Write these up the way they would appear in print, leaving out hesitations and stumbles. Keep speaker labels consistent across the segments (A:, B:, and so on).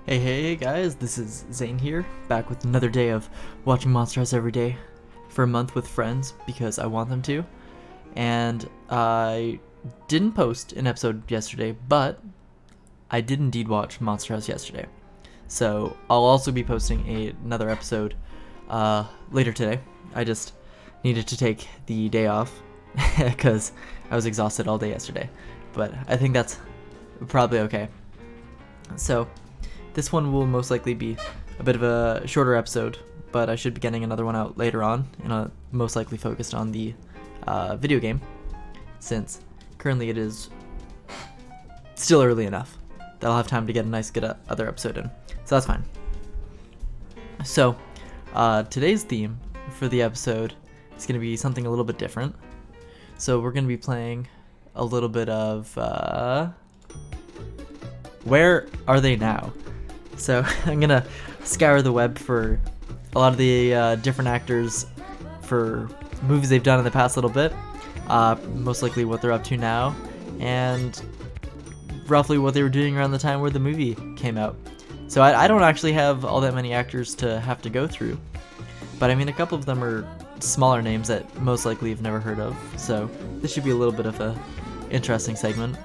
A: Hey guys, this is Zane here, back with another day of watching Monster House every day for a month with friends because I want them to. And I didn't post an episode yesterday, but I did indeed watch Monster House yesterday. So I'll also be posting another episode later today. I just needed to take the day off because I was exhausted all day yesterday. But I think that's probably okay. So this one will most likely be a bit of a shorter episode, but I should be getting another one out later on, and most likely focused on the video game, since currently it is still early enough that I'll have time to get a nice good other episode in, so that's fine. So today's theme for the episode is going to be something a little bit different. So we're going to be playing a little bit of Where Are They Now? So I'm gonna scour the web for a lot of the different actors for movies they've done in the past little bit, most likely what they're up to now, and roughly what they were doing around the time where the movie came out. So I don't actually have all that many actors to have to go through, but I mean a couple of them are smaller names that most likely you've never heard of, so this should be a little bit of a interesting segment.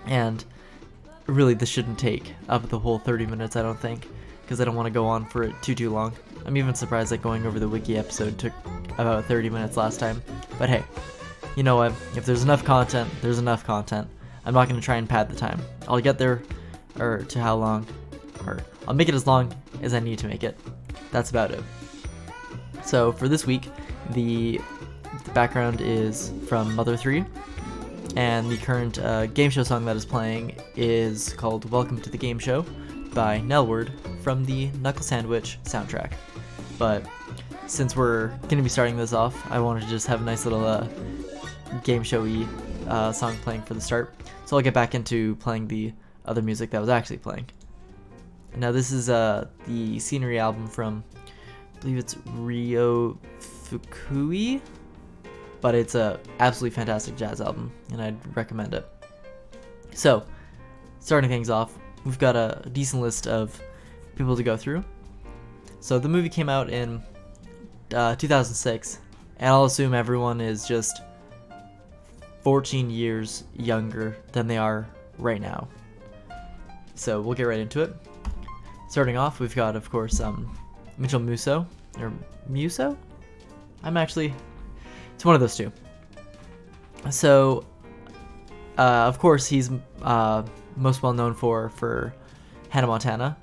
A: And really, this shouldn't take up the whole 30 minutes, I don't think, because I don't want to go on for it too long. I'm even surprised that going over the wiki episode took about 30 minutes last time. But hey, you know what? If there's enough content, there's enough content. I'm not going to try and pad the time. I'll get there, or to how long, or I'll make it as long as I need to make it. That's about it. So for this week, the background is from Mother 3. And the current game show song that is playing is called Welcome to the Game Show by Neill from the Knuckle Sandwich soundtrack. But since we're going to be starting this off, I wanted to just have a nice little game showy song playing for the start. So I'll get back into playing the other music that was actually playing. Now this is the scenery album from, I believe it's Ryo Fukui? But it's a absolutely fantastic jazz album, and I'd recommend it. So, starting things off, we've got a decent list of people to go through. So the movie came out in 2006, and I'll assume everyone is just 14 years younger than they are right now. So we'll get right into it. Starting off, we've got, of course, Mitchell Musso, or Musso? It's one of those two. So, of course, he's most well known for Hannah Montana,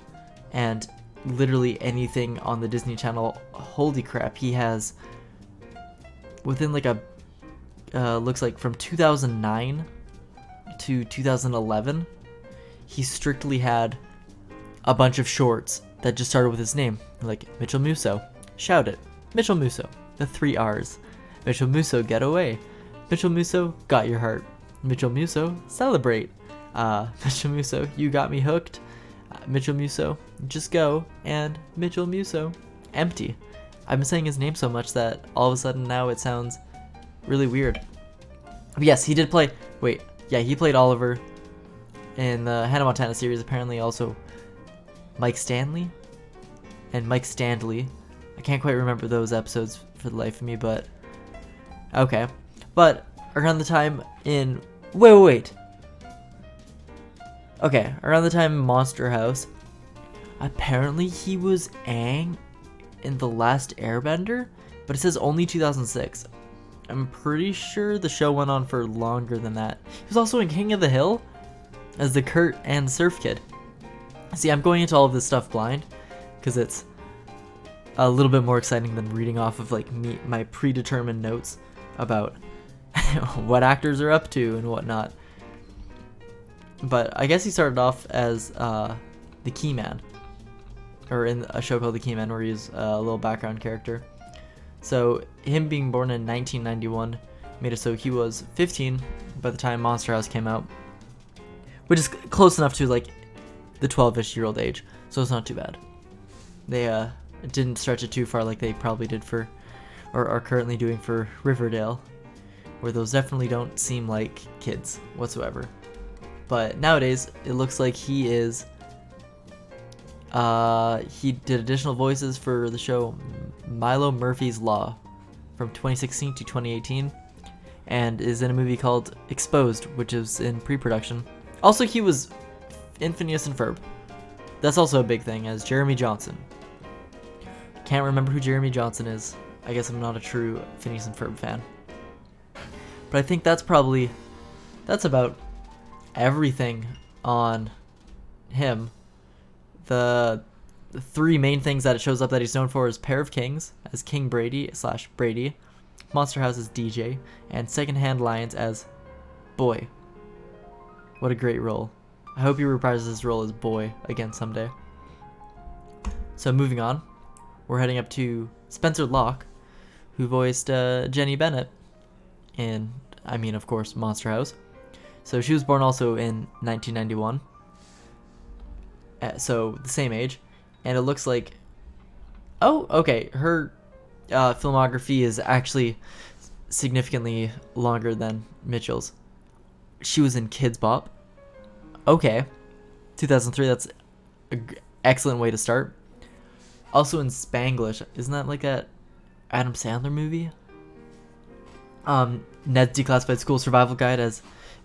A: and literally anything on the Disney Channel. Holy crap, he has, within like looks like from 2009 to 2011, he strictly had a bunch of shorts that just started with his name, like Mitchell Musso, Shout It, Mitchell Musso, the 3 R's. Mitchell Musso, Get Away. Mitchell Musso, Got Your Heart. Mitchell Musso, Celebrate. Mitchell Musso, You Got Me Hooked. Mitchell Musso, Just Go. And Mitchell Musso, Empty. I've been saying his name so much that all of a sudden now it sounds really weird. But yes, he did play... Wait, yeah, he played Oliver in the Hannah Montana series. Apparently also Mike Stanley and Mike Standley. I can't quite remember those episodes for the life of me, but... Okay, but around the time in... Wait. Okay, around the time in Monster House, apparently he was Aang in The Last Airbender, but it says only 2006. I'm pretty sure the show went on for longer than that. He was also in King of the Hill as the Kurt and Surf Kid. See, I'm going into all of this stuff blind, because it's a little bit more exciting than reading off of like my predetermined notes about what actors are up to and whatnot. But I guess he started off as the Key Man, or in a show called The Key Man, where he's a little background character. So him being born in 1991 made it so he was 15 by the time Monster House came out, which is close enough to like the 12-ish year old age, so it's not too bad. They didn't stretch it too far like they probably did for, or are currently doing for Riverdale, where those definitely don't seem like kids whatsoever. But nowadays, it looks like he is He did additional voices for the show Milo Murphy's Law from 2016 to 2018, and is in a movie called Exposed, which is in pre-production. Also, he was in Phineas and Ferb. That's also a big thing, as Jeremy Johnson. Can't remember who Jeremy Johnson is. I guess I'm not a true Phineas and Ferb fan. But I think that's about everything on him. The three main things that it shows up that he's known for is Pair of Kings as King Brady/Brady, Monster House as DJ, and Secondhand Lions as Boy. What a great role. I hope he reprises his role as Boy again someday. So moving on, we're heading up to Spencer Locke, who voiced Jenny Bennett in, of course, Monster House. So she was born also in 1991. So the same age. And it looks like, oh, okay, her filmography is actually significantly longer than Mitchell's. She was in Kids Bop. Okay. 2003, that's an excellent way to start. Also in Spanglish. Isn't that like a Adam Sandler movie? Ned's Declassified School Survival Guide as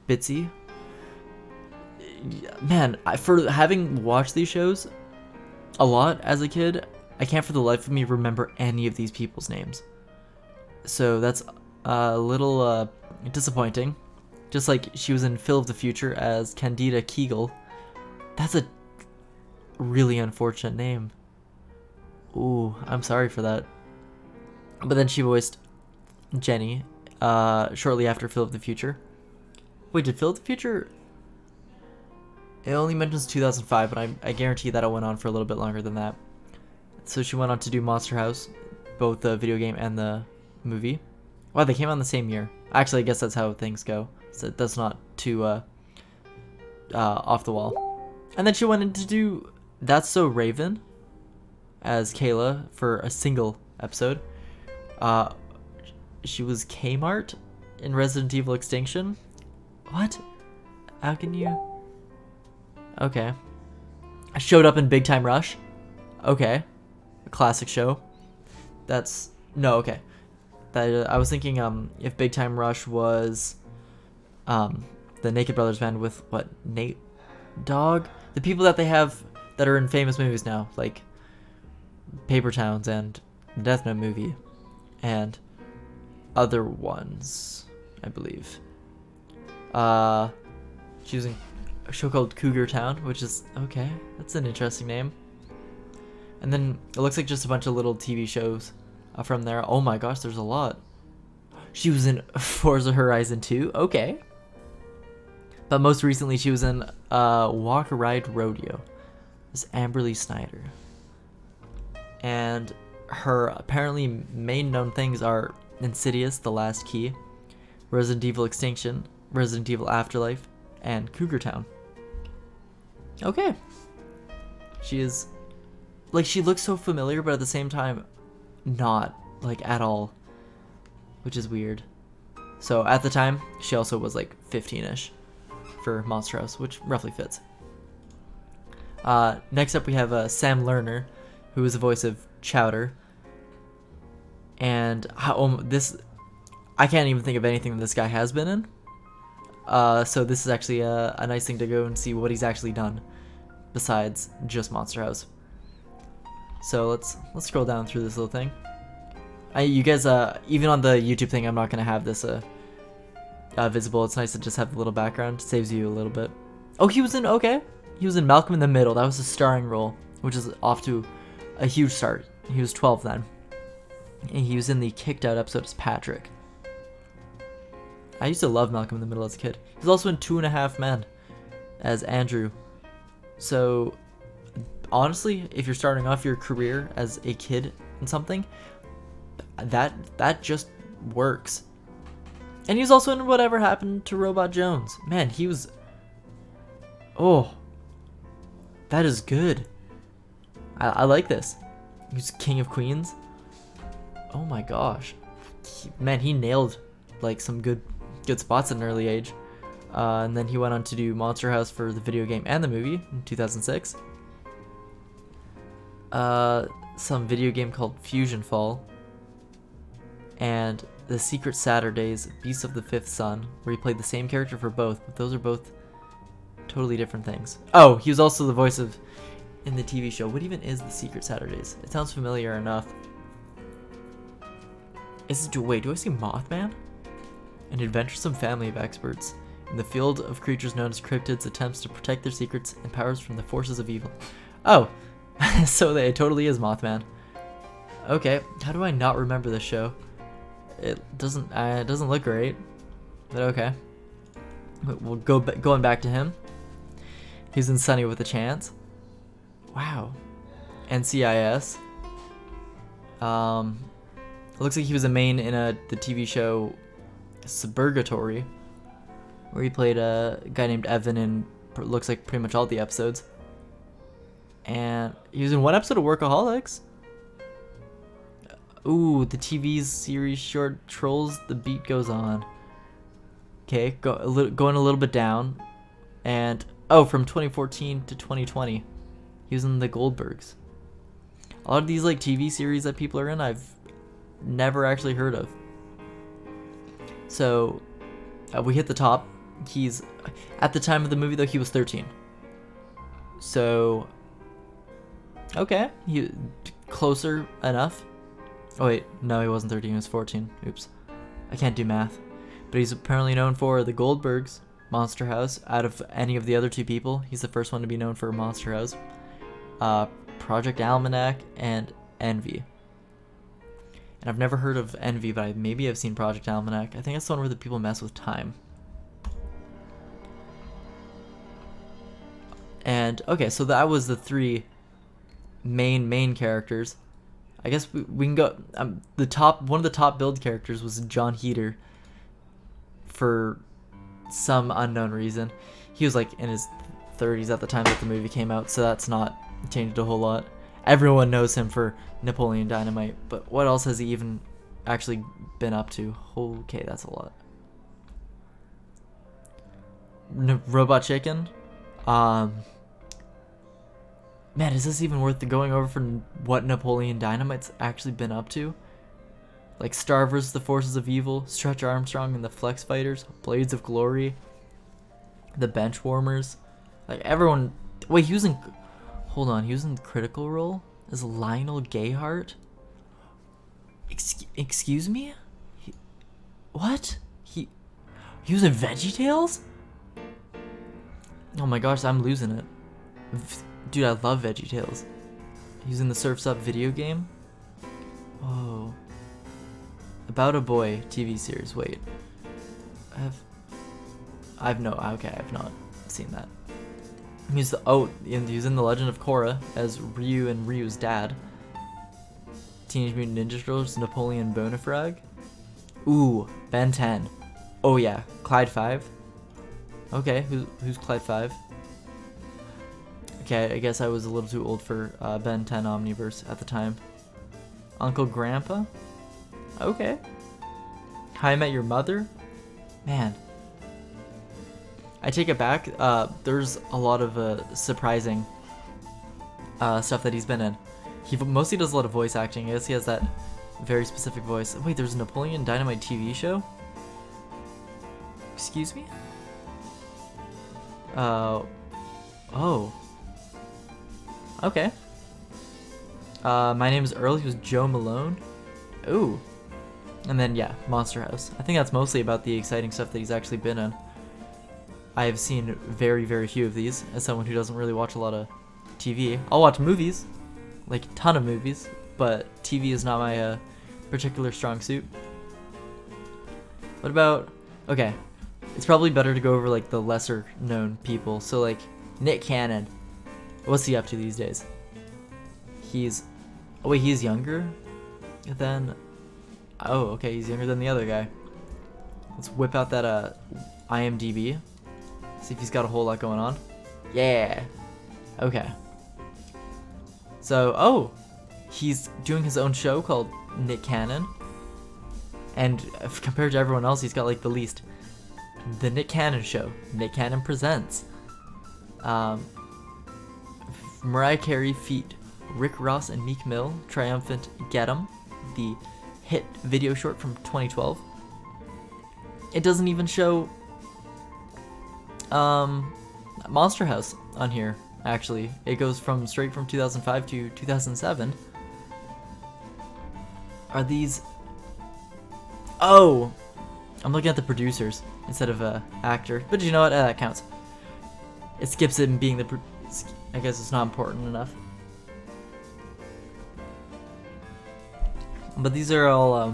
A: Bitsy. Man, for having watched these shows a lot as a kid, I can't for the life of me remember any of these people's names. So that's a little disappointing. Just like she was in Phil of the Future as Candida Kegel. That's a really unfortunate name. Ooh, I'm sorry for that. But then she voiced Jenny shortly after Phil of the Future. Wait, did Phil of the Future... It only mentions 2005, but I guarantee that it went on for a little bit longer than that. So she went on to do Monster House, both the video game and the movie. Wow, they came out in the same year. Actually, I guess that's how things go. So that's not too off the wall. And then she went in to do That's So Raven as Kayla for a single episode. She was Kmart in Resident Evil Extinction. What? How can you... Okay. I showed up in Big Time Rush. Okay. A classic show. That's... No, okay. That I was thinking if Big Time Rush was the Naked Brothers band with, what, Nate Dogg? The people that they have that are in famous movies now, like Paper Towns and the Death Note movie, and other ones, I believe. She was in a show called Cougar Town, which is, okay, that's an interesting name. And then it looks like just a bunch of little TV shows from there. Oh my gosh, there's a lot. She was in Forza Horizon 2, okay. But most recently she was in Walk Ride Rodeo. This Amberly Snyder. And her apparently main known things are Insidious, The Last Key, Resident Evil Extinction, Resident Evil Afterlife, and Cougar Town. Okay. She is... Like, she looks so familiar, but at the same time, not, like, at all. Which is weird. So, at the time, she also was, like, 15-ish for Monster House, which roughly fits. Next up, we have Sam Lerner, who is the voice of Chowder. And this... I can't even think of anything that this guy has been in. So this is actually a nice thing to go and see what he's actually done besides just Monster House. So let's scroll down through this little thing. You guys, even on the YouTube thing, I'm not gonna have this visible. It's nice to just have the little background. Saves you a little bit. Oh, he was in Malcolm in the Middle. That was a starring role, which is off to a huge start. He was 12 then, and he was in the Kicked Out episode as Patrick. I used to love Malcolm in the Middle as a kid. He's also in 2.5 Men as Andrew. So, honestly, if you're starting off your career as a kid in something, that just works. And he's also in Whatever Happened to Robot Jones. Man, he was... Oh. That is good. I like this. He's King of Queens. Oh my gosh. Man, he nailed, like, some good spots at an early age. And then he went on to do Monster House for the video game and the movie in 2006. some video game called Fusion Fall, and The Secret Saturdays, Beasts of the Fifth Sun, where he played the same character for both, but those are both totally different things. Oh, he was also the voice of in the TV show. What even is The Secret Saturdays? It sounds familiar enough. Wait, do I see Mothman? An adventuresome family of experts in the field of creatures known as cryptids attempts to protect their secrets and powers from the forces of evil. Oh, so it totally is Mothman. Okay, how do I not remember this show? It doesn't look great, but okay. We'll going back to him. He's in Sunny with a Chance. Wow. NCIS. It looks like he was a main in the TV show Suburgatory, where he played a guy named Evan in looks like pretty much all the episodes. And he was in one episode of Workaholics. Ooh, the TV series short Trolls, The Beat Goes On. Okay, going a little bit down. And, oh, from 2014 to 2020. He was in The Goldbergs. A lot of these like TV series that people are in, I've never actually heard of. So, we hit the top. He's, at the time of the movie though, he was 13. So, okay, he closer enough. Oh wait, no, he wasn't 13, he was 14. Oops. I can't do math. But he's apparently known for The Goldbergs, Monster House. Out of any of the other two people, he's the first one to be known for Monster House. Project Almanac, and Envy. And I've never heard of Envy, but maybe I've seen Project Almanac. I think it's the one where the people mess with time. And, okay, so that was the three main characters. I guess we can go, one of the top build characters was Jon Heder, for some unknown reason. He was like in his 30s at the time that the movie came out, so that's not changed a whole lot. Everyone knows him for Napoleon Dynamite, but what else has he even actually been up to? Okay, that's a lot. Robot Chicken. Man, is this even worth going over for what Napoleon Dynamite's actually been up to? Like Star vs. the Forces of Evil, Stretch Armstrong and the Flex Fighters, Blades of Glory, the Benchwarmers. Like everyone. Wait, he was in. Hold on, he was in Critical Role as Lionel Gayheart. Excuse me? What? He was in VeggieTales? Oh my gosh, I'm losing it. Dude, I love VeggieTales. He's in the Surf's Up video game. Whoa. About a Boy TV series. Wait. I've not seen that. He's in The Legend of Korra as Ryu and Ryu's dad. Teenage Mutant Ninja Turtles, Napoleon Bonafrag. Ooh, Ben 10. Oh yeah, Clyde 5. Okay, who's Clyde 5? Okay, I guess I was a little too old for Ben 10 Omniverse at the time. Uncle Grandpa? Okay. How I Met Your Mother? Man. I take it back. There's a lot of surprising stuff that he's been in. He mostly does a lot of voice acting. I guess he has that very specific voice. Wait, there's a Napoleon Dynamite TV show? Excuse me? Oh. Okay. My name is Earl. He was Joe Malone. Ooh. And then, yeah, Monster House. I think that's mostly about the exciting stuff that he's actually been in. I have seen very, very few of these, as someone who doesn't really watch a lot of TV. I'll watch movies, like a ton of movies, but TV is not my particular strong suit. What about, okay, it's probably better to go over like the lesser known people. So like Nick Cannon, what's he up to these days? He's younger than, oh, okay, he's younger than the other guy. Let's whip out that IMDb. See if he's got a whole lot going on. Yeah. Okay. So, he's doing his own show called Nick Cannon. And compared to everyone else, he's got like the least. The Nick Cannon Show. Nick Cannon Presents. Mariah Carey feat. Rick Ross and Meek Mill, Triumphant Get 'Em, the hit video short from 2012. It doesn't even show Monster House on here, actually. It goes straight from 2005 to 2007. Are these... Oh! I'm looking at the producers instead of actor. But you know what? That counts. It skips it being the... I guess it's not important enough. But these are all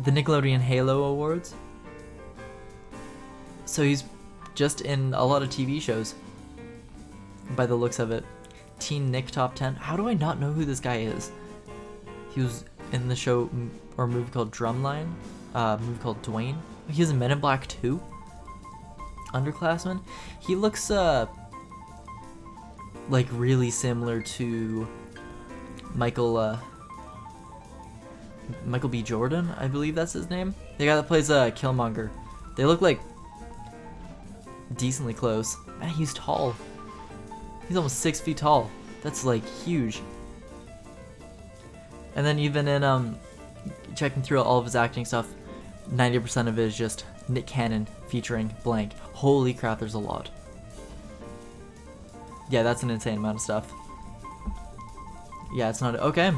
A: the Nickelodeon Halo Awards. So he's just in a lot of TV shows, by the looks of it. Teen Nick Top 10. How do I not know who this guy is? He was in the show or movie called Drumline, movie called Dwayne. He was in Men in Black 2. Underclassmen. He looks like really similar to Michael B. Jordan, I believe that's his name. The guy that plays Killmonger. They look like decently close. Man, he's tall. He's almost 6 feet tall. That's like huge. And then even in checking through all of his acting stuff, 90% of it is just Nick Cannon featuring blank. Holy crap, there's a lot. Yeah, that's an insane amount of stuff. Yeah, it's not... Okay.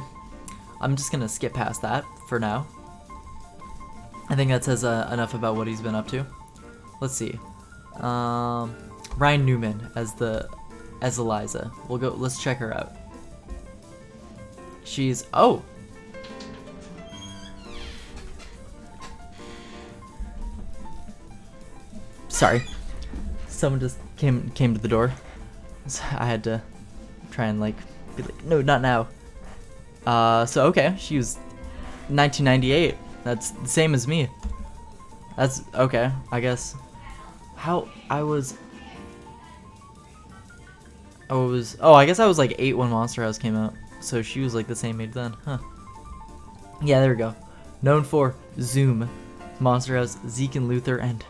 A: I'm just gonna skip past that for now. I think that says enough about what he's been up to. Let's see. Ryan Newman as Eliza. Let's check her out. She's... Oh! Sorry. Someone just came to the door. So I had to try and be like, no, not now. So okay, she was 1998. That's the same as me. That's okay, I guess. Oh, I guess I was like 8 when Monster House came out. So she was like the same age then, huh? Yeah, there we go. Known for Zoom, Monster House, Zeke and Luther, and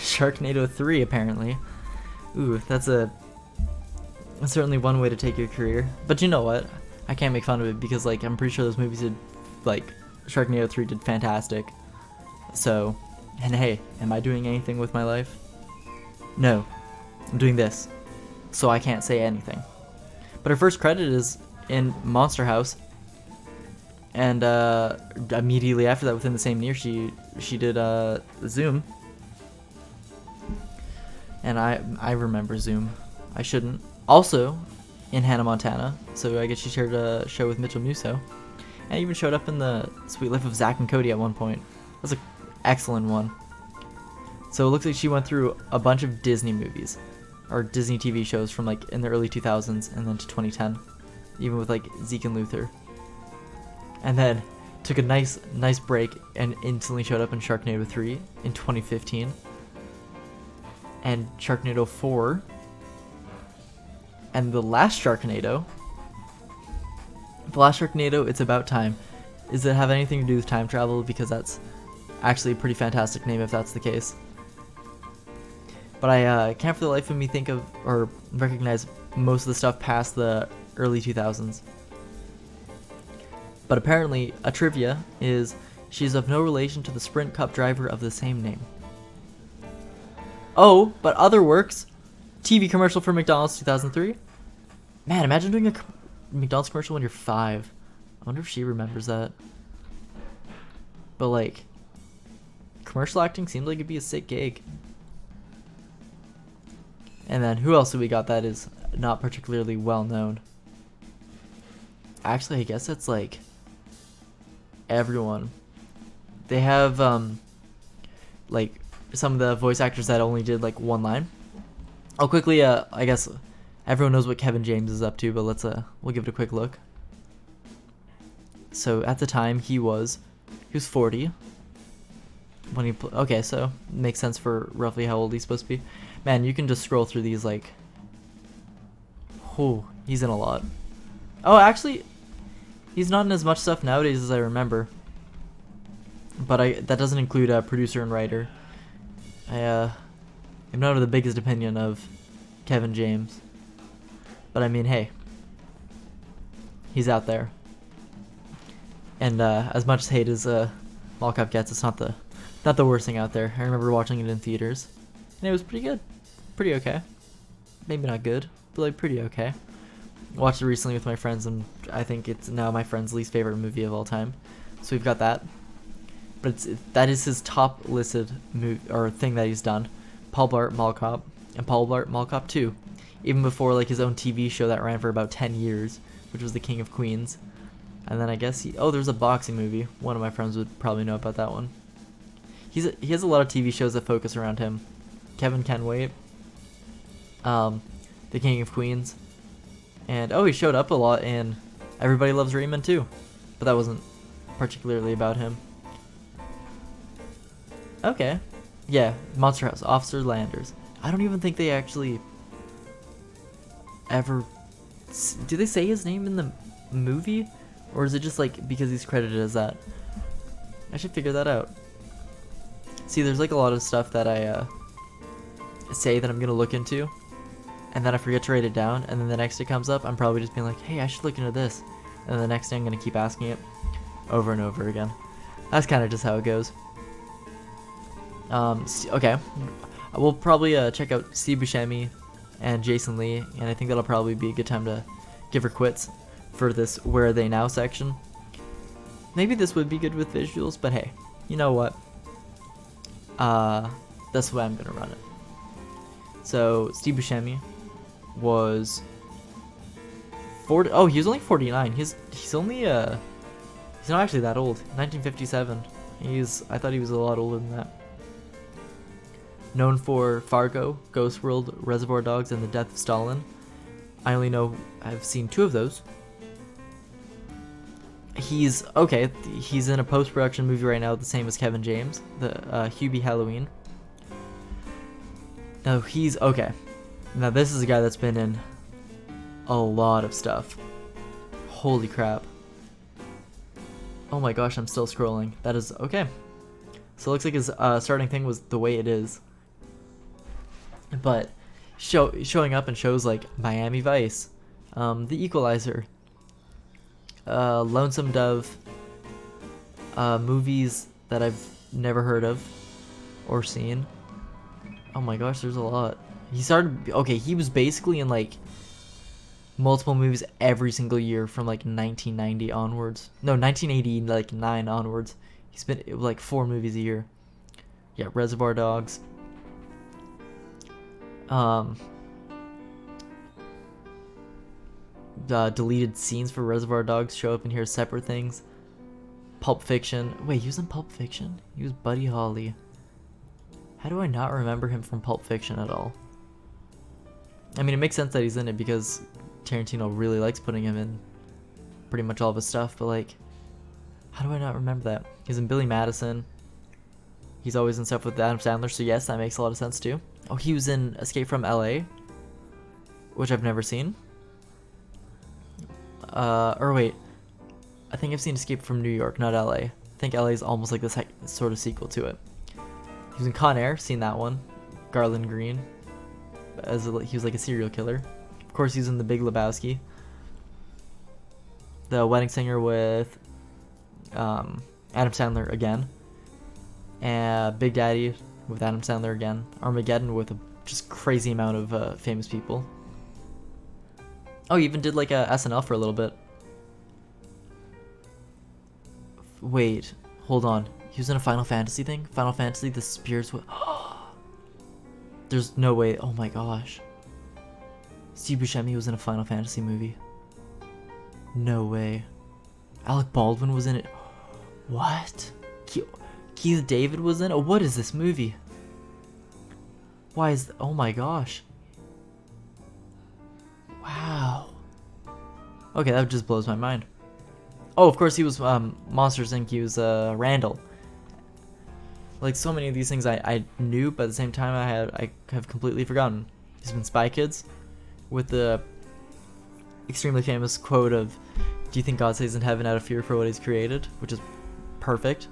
A: Sharknado 3 apparently. Ooh, that's certainly one way to take your career. But you know what? I can't make fun of it because I'm pretty sure those movies did, Sharknado 3 did fantastic. So, and hey, am I doing anything with my life? No, I'm doing this. So I can't say anything. But her first credit is in Monster House. And immediately after that, within the same year, she did Zoom. And I remember Zoom. I shouldn't. Also, in Hannah Montana. So I guess she shared a show with Mitchell Musso. And even showed up in the Sweet Life of Zack and Cody at one point. That's an excellent one. So it looks like she went through a bunch of Disney movies. Or Disney TV shows from in the early 2000s and then to 2010. Even with Zeke and Luther. And then took a nice break and instantly showed up in Sharknado 3 in 2015. And Sharknado 4. And the last Sharknado, It's About Time. Does it have anything to do with time travel? Because that's actually a pretty fantastic name if that's the case. But I can't for the life of me think of or recognize most of the stuff past the early 2000s. But apparently, a trivia is she's of no relation to the Sprint Cup driver of the same name. Oh, but other works. TV commercial for McDonald's 2003. Man, imagine doing a McDonald's commercial when you're 5. I wonder if she remembers that. But commercial acting seems like it'd be a sick gig. And then who else do we got that is not particularly well known? Actually, I guess that's everyone. They have some of the voice actors that only did one line. I'll quickly I guess everyone knows what Kevin James is up to, but we'll give it a quick look. So at the time he was 40 when he okay, so makes sense for roughly how old he's supposed to be. Man, you can just scroll through these oh, he's in a lot. Oh, actually he's not in as much stuff nowadays as I remember. But that doesn't include producer and writer. I'm not of the biggest opinion of Kevin James. But I mean, hey, he's out there. And as much hate as Mall Cop gets, it's not the worst thing out there. I remember watching it in theaters, and it was pretty good, pretty okay. Maybe not good, but like pretty okay. Watched it recently with my friends, and I think it's now my friend's least favorite movie of all time. So we've got that. But that is his top listed movie or thing that he's done. Paul Blart Mall Cop and Paul Blart Mall Cop 2, even before like his own TV show that ran for about 10 years, which was The King of Queens. And then I guess there's a boxing movie. One of my friends would probably know about that one. He has a lot of TV shows that focus around him. Kevin Can Wait, The King of Queens, and he showed up a lot in Everybody Loves Raymond too, but that wasn't particularly about him. Okay, yeah, Monster House, Officer Landers. I don't even think they actually ever do they say his name in the movie, or is it just like because he's credited as that? I should figure that out. See, there's like a lot of stuff that I say that I'm gonna look into, and then I forget to write it down, and then the next it comes up, I'm probably just being like, hey, I should look into this, and then the next day I'm gonna keep asking it over and over again. That's kind of just how it goes. Okay, we'll probably check out Steve Buscemi and Jason Lee, and I think that'll probably be a good time to give her quits for this Where Are They Now section. Maybe this would be good with visuals, but hey, you know what? That's the way I'm gonna run it. So Steve Buscemi was 40. Oh, he was only 49. He's only he's not actually that old. 1957. I thought he was a lot older than that. Known for Fargo, Ghost World, Reservoir Dogs, and The Death of Stalin. I've seen 2 of those. He's in a post-production movie right now, the same as Kevin James, the Hubie Halloween. Now he's okay. Now this is a guy that's been in a lot of stuff. Holy crap. Oh my gosh, I'm still scrolling. That is okay. So it looks like his starting thing was The Way It Is. But showing up in shows like Miami Vice, The Equalizer, Lonesome Dove, movies that I've never heard of or seen. Oh my gosh, there's a lot. He was basically in like multiple movies every single year from like 1990 onwards. No, 1989 onwards. He's been like 4 movies a year. Yeah, Reservoir Dogs. Deleted scenes for Reservoir Dogs show up in here as separate things. Pulp Fiction. Wait, he was in Pulp Fiction? He was Buddy Holly. How do I not remember him from Pulp Fiction at all? I mean, it makes sense that he's in it because Tarantino really likes putting him in pretty much all of his stuff, but like, how do I not remember that? He's in Billy Madison. He's always in stuff with Adam Sandler, so yes, that makes a lot of sense too. Oh, he was in Escape from LA, which I've never seen. Or wait, I think I've seen Escape from New York, not LA. I think LA is almost like this sort of sequel to it. He was in Con Air, seen that one. Garland Green, he was like a serial killer. Of course, he's in The Big Lebowski. The Wedding Singer with Adam Sandler again. And Big Daddy with Adam Sandler again. Armageddon with a just crazy amount of famous people. Oh, he even did like a SNL for a little bit. Wait, hold on. He was in a Final Fantasy thing? Final Fantasy, the Spirits with... There's no way. Oh my gosh. Steve Buscemi was in a Final Fantasy movie. No way. Alec Baldwin was in it. What? Keith David was in it? What is this movie? Why is... Oh my gosh. Wow. Okay, that just blows my mind. Oh, of course he was Monsters Inc. He was Randall. Like so many of these things I knew, but at the same time I have completely forgotten. He's been Spy Kids with the extremely famous quote of, "Do you think God stays in heaven out of fear for what he's created?" Which is perfect.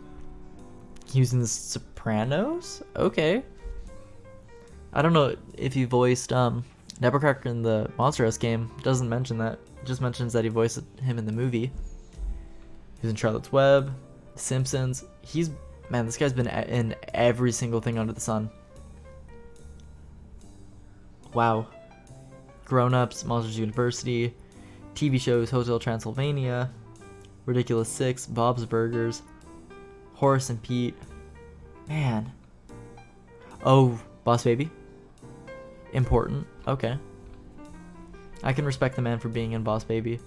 A: He was in The Sopranos? Okay. I don't know if he voiced Nevercracker in the Monster House game doesn't mention that. It just mentions that he voiced him in the movie. He's in Charlotte's Web, Simpsons. Man, this guy's been in every single thing under the sun. Wow. Grown Ups, Monsters University, TV shows, Hotel Transylvania, Ridiculous Six, Bob's Burgers, Horace and Pete. Man. Oh, Boss Baby. Important. Okay. I can respect the man for being in Boss Baby.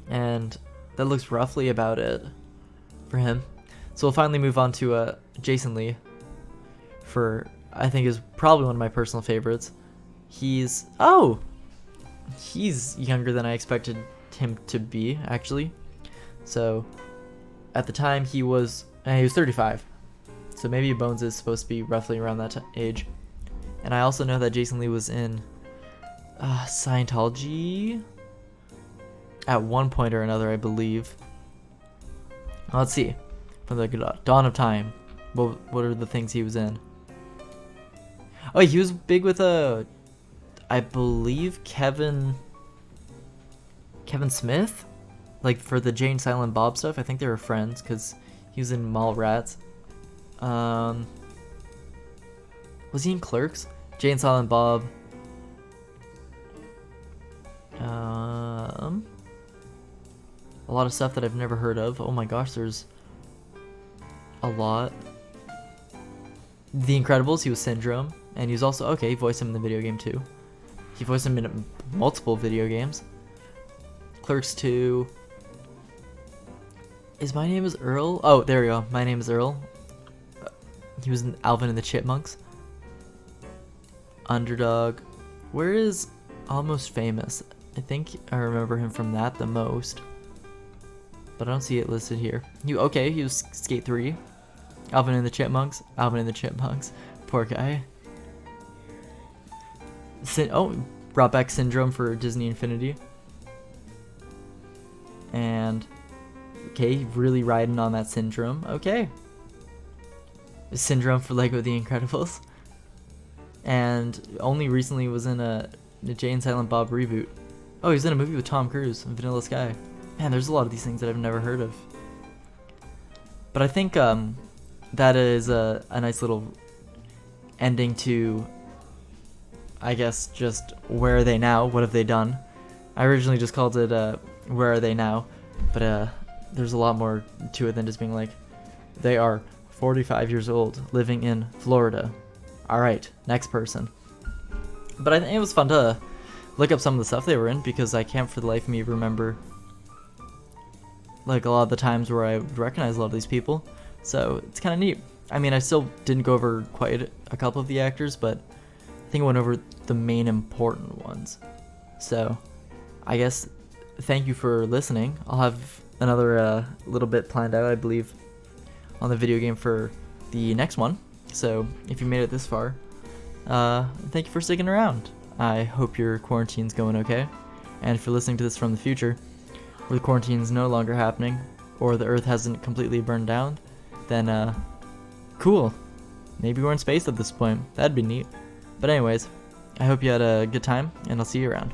A: And that looks roughly about it for him. So we'll finally move on to Jason Lee for, I think, is probably one of my personal favorites. He's younger than I expected him to be, actually. So at the time he was 35. So maybe Bones is supposed to be roughly around that age. And I also know that Jason Lee was in Scientology at one point or another, I believe. Let's see. From the dawn of time, what are the things he was in? Oh, he was big with I believe Kevin Smith, like for the Jane Silent Bob stuff. I think they were friends because he was in Mallrats. Was he in Clerks? Jane Silent Bob. A lot of stuff that I've never heard of. Oh my gosh, there's a lot. The Incredibles, he was Syndrome, and he was also, he voiced him in the video game too. He voiced him in multiple video games. Clerks 2. My Name is Earl? Oh, there we go. My Name is Earl. He was in Alvin and the Chipmunks. Underdog. Where is Almost Famous? I think I remember him from that the most. But I don't see it listed here. He was Skate 3. Alvin and the Chipmunks. Poor guy. Brought back Syndrome for Disney Infinity. And really riding on that Syndrome. Syndrome for Lego The Incredibles. And only recently was in a Jay and Silent Bob reboot. Oh, he's in a movie with Tom Cruise, Vanilla Sky. Man, there's a lot of these things that I've never heard of. But I think that is a nice little ending to, I guess, just Where Are They Now? What Have They Done? I originally just called it Where Are They Now? But there's a lot more to it than just being like, they are 45 years old, living in Florida. Alright, next person. But I think it was fun to look up some of the stuff they were in, because I can't for the life of me remember like a lot of the times where I would recognize a lot of these people. So it's kind of neat. I mean, I still didn't go over quite a couple of the actors, but I think I went over the main important ones. So I guess thank you for listening. I'll have another little bit planned out, I believe, on the video game for the next one. So if you made it this far, thank you for sticking around. I hope your quarantine's going okay. And if you're listening to this from the future, where the quarantine's no longer happening, or the Earth hasn't completely burned down, then cool. Maybe we're in space at this point. That'd be neat. But anyways, I hope you had a good time, and I'll see you around.